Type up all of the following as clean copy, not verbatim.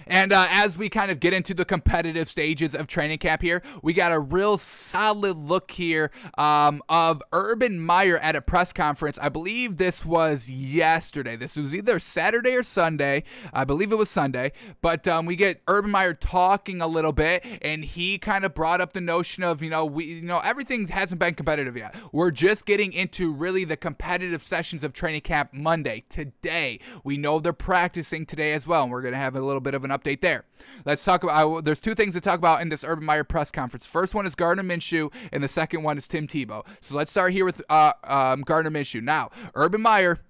And as we kind of get into the competitive stages of training camp here, we got a real solid look here of Urban Meyer at a press conference. I believe this was yesterday. This was either Saturday or Sunday. I believe it was Sunday. But we get Urban Meyer talking a little bit, and he kind of brought up the notion of, everything hasn't been competitive yet. We're just getting into really the competitive sessions of training camp Monday, today. We know they're practicing today as well, and we're going to have a little bit of an update there. Let's talk about, there's two things to talk about in this Urban Meyer press conference. First one is Gardner Minshew, and the second one is Tim Tebow. So let's start here with Gardner Minshew. Now, Urban Meyer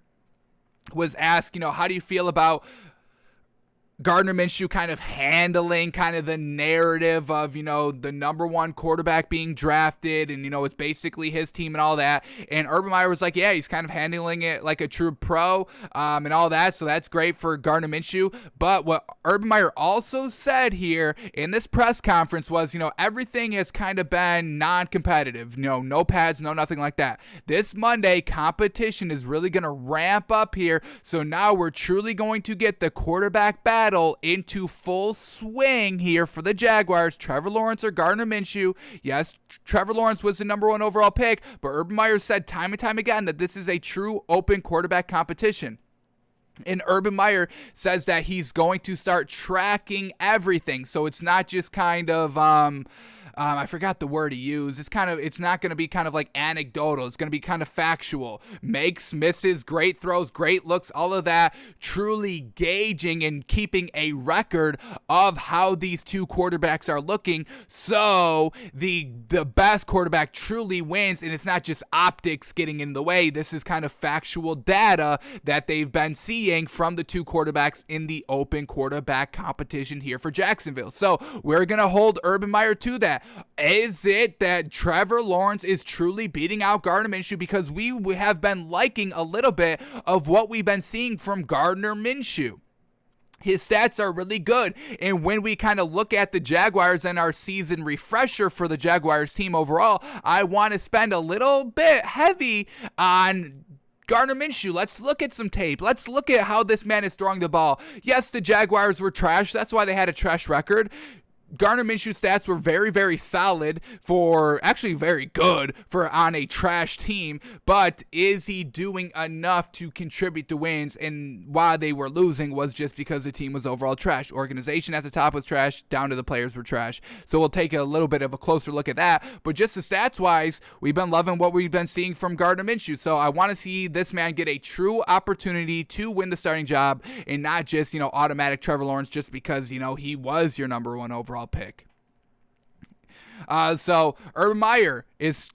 was asked, how do you feel about Gardner Minshew kind of handling kind of the narrative of, the number one quarterback being drafted and, it's basically his team and all that. And Urban Meyer was like, yeah, he's kind of handling it like a true pro and all that. So that's great for Gardner Minshew. But what Urban Meyer also said here in this press conference was, everything has kind of been non-competitive. No pads, no nothing like that. This Monday, competition is really going to ramp up here. So now we're truly going to get the quarterback battle into full swing here for the Jaguars. Trevor Lawrence or Gardner Minshew. Yes, Trevor Lawrence was the number one overall pick, but Urban Meyer said time and time again that this is a true open quarterback competition. And Urban Meyer says that he's going to start tracking everything. So it's not just kind of I forgot the word he used. It's not going to be kind of like anecdotal. It's going to be kind of factual. Makes, misses, great throws, great looks, all of that. Truly gauging and keeping a record of how these two quarterbacks are looking. So the best quarterback truly wins, and it's not just optics getting in the way. This is kind of factual data that they've been seeing from the two quarterbacks in the open quarterback competition here for Jacksonville. So we're going to hold Urban Meyer to that. Is it that Trevor Lawrence is truly beating out Gardner Minshew? Because we have been liking a little bit of what we've been seeing from Gardner Minshew. His stats are really good. And when we kind of look at the Jaguars and our season refresher for the Jaguars team overall, I want to spend a little bit heavy on Gardner Minshew. Let's look at some tape. Let's look at how this man is throwing the ball. Yes, the Jaguars were trash. That's why they had a trash record. Gardner Minshew's stats were very, very solid actually very good for on a trash team, but is he doing enough to contribute to wins? And why they were losing was just because the team was overall trash. Organization at the top was trash, down to the players were trash. So we'll take a little bit of a closer look at that, but just the stats wise, we've been loving what we've been seeing from Gardner Minshew. So I want to see this man get a true opportunity to win the starting job and not just, automatic Trevor Lawrence just because, he was your number one overall pick. So Urban Meyer is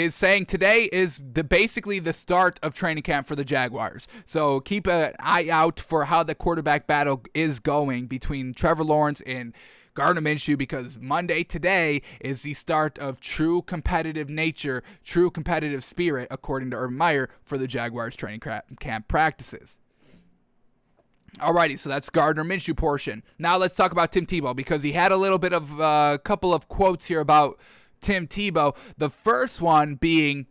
saying today is basically the start of training camp for the Jaguars. So keep an eye out for how the quarterback battle is going between Trevor Lawrence and Gardner Minshew, because Monday today is the start of true competitive nature, true competitive spirit, according to Urban Meyer, for the Jaguars training camp practices. Alrighty, so that's Gardner Minshew portion. Now let's talk about Tim Tebow, because he had a little bit of a couple of quotes here about Tim Tebow. The first one being,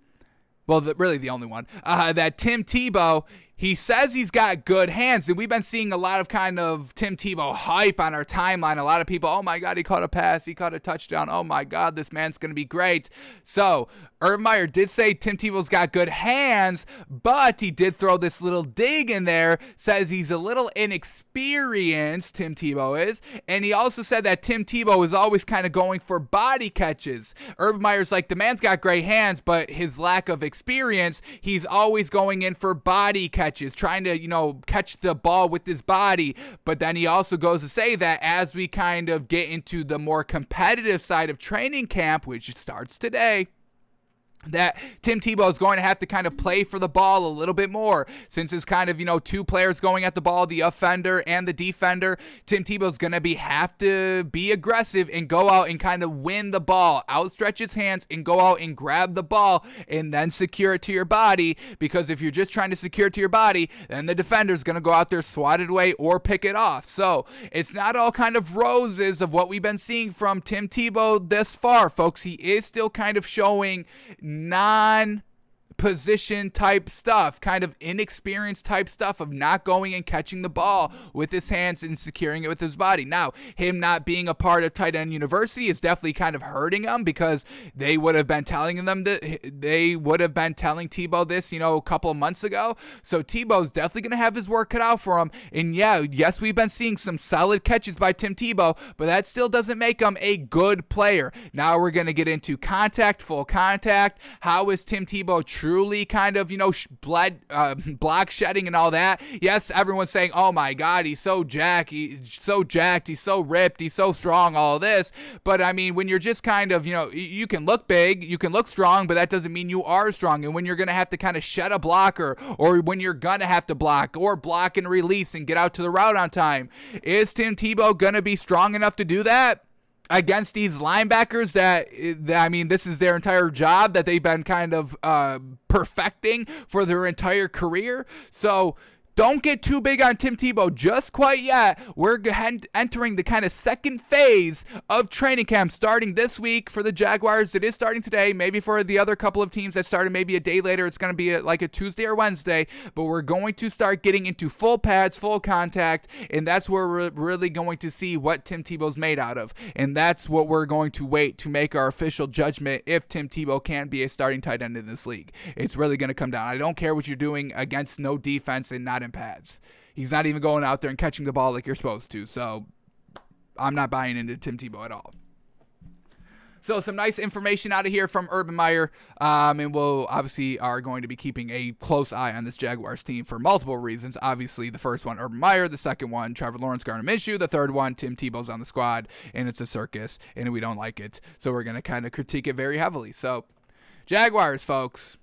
really the only one, that Tim Tebow, he says he's got good hands, and we've been seeing a lot of kind of Tim Tebow hype on our timeline. A lot of people, oh my God, he caught a pass, he caught a touchdown, oh my God, this man's going to be great. So Urban Meyer did say Tim Tebow's got good hands, but he did throw this little dig in there, says he's a little inexperienced, Tim Tebow is, and he also said that Tim Tebow is always kind of going for body catches. Urban Meyer's like, the man's got great hands, but his lack of experience, he's always going in for body catches, trying to, catch the ball with his body. But then he also goes to say that as we kind of get into the more competitive side of training camp, which starts today, that Tim Tebow is going to have to kind of play for the ball a little bit more, since it's kind of, two players going at the ball, the offender and the defender. Tim Tebow's going to have to be aggressive and go out and kind of win the ball, outstretch his hands and go out and grab the ball and then secure it to your body, because if you're just trying to secure it to your body, then the defender's going to go out there, swat it away, or pick it off. So it's not all kind of roses of what we've been seeing from Tim Tebow this far, folks. He is still kind of showing non position type stuff, kind of inexperienced type stuff of not going and catching the ball with his hands and securing it with his body. Now, him not being a part of tight end university is definitely kind of hurting him, because they would have been telling Tebow this, a couple of months ago. So Tebow's definitely going to have his work cut out for him. And yes, we've been seeing some solid catches by Tim Tebow, but that still doesn't make him a good player. Now we're going to get into contact, full contact. How is Tim Tebow truly kind of, block shedding and all that? Yes, everyone's saying, oh my God, he's so jacked, he's so ripped, he's so strong, all this. But I mean, when you're just kind of, you can look big, you can look strong, but that doesn't mean you are strong. And when you're going to have to kind of shed a blocker, or when you're going to have to block and release and get out to the route on time, is Tim Tebow going to be strong enough to do that against these linebackers that this is their entire job that they've been kind of perfecting for their entire career? So don't get too big on Tim Tebow just quite yet. We're entering the kind of second phase of training camp starting this week for the Jaguars. It is starting today. Maybe for the other couple of teams that started maybe a day later, it's going to be like a Tuesday or Wednesday. But we're going to start getting into full pads, full contact, and that's where we're really going to see what Tim Tebow's made out of. And that's what we're going to wait to make our official judgment if Tim Tebow can be a starting tight end in this league. It's really going to come down. I don't care what you're doing against no defense and not in pads. He's not even going out there and catching the ball like you're supposed to. So I'm not buying into Tim Tebow at all. So some nice information out of here from Urban Meyer. And we'll obviously are going to be keeping a close eye on this Jaguars team for multiple reasons. Obviously, the first one, Urban Meyer. The second one, Trevor Lawrence, Gardner Minshew. The third one, Tim Tebow's on the squad, and it's a circus, and we don't like it. So we're going to kind of critique it very heavily. So Jaguars, folks.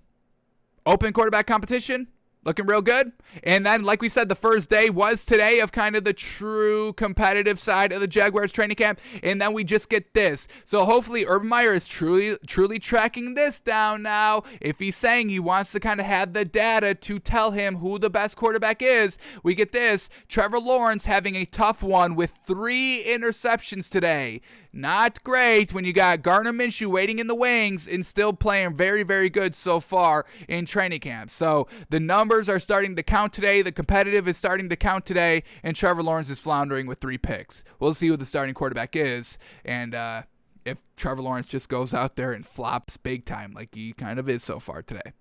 Open quarterback competition. Looking real good. And then, like we said, the first day was today of kind of the true competitive side of the Jaguars training camp. And then we just get this. So hopefully Urban Meyer is truly tracking this down now. If he's saying he wants to kind of have the data to tell him who the best quarterback is, we get this. Trevor Lawrence having a tough one with 3 interceptions today. Not great when you got Gardner Minshew waiting in the wings and still playing very, very good so far in training camp. So the numbers are starting to count today. The competitive is starting to count today. And Trevor Lawrence is floundering with 3 picks. We'll see who the starting quarterback is. And if Trevor Lawrence just goes out there and flops big time like he kind of is so far today.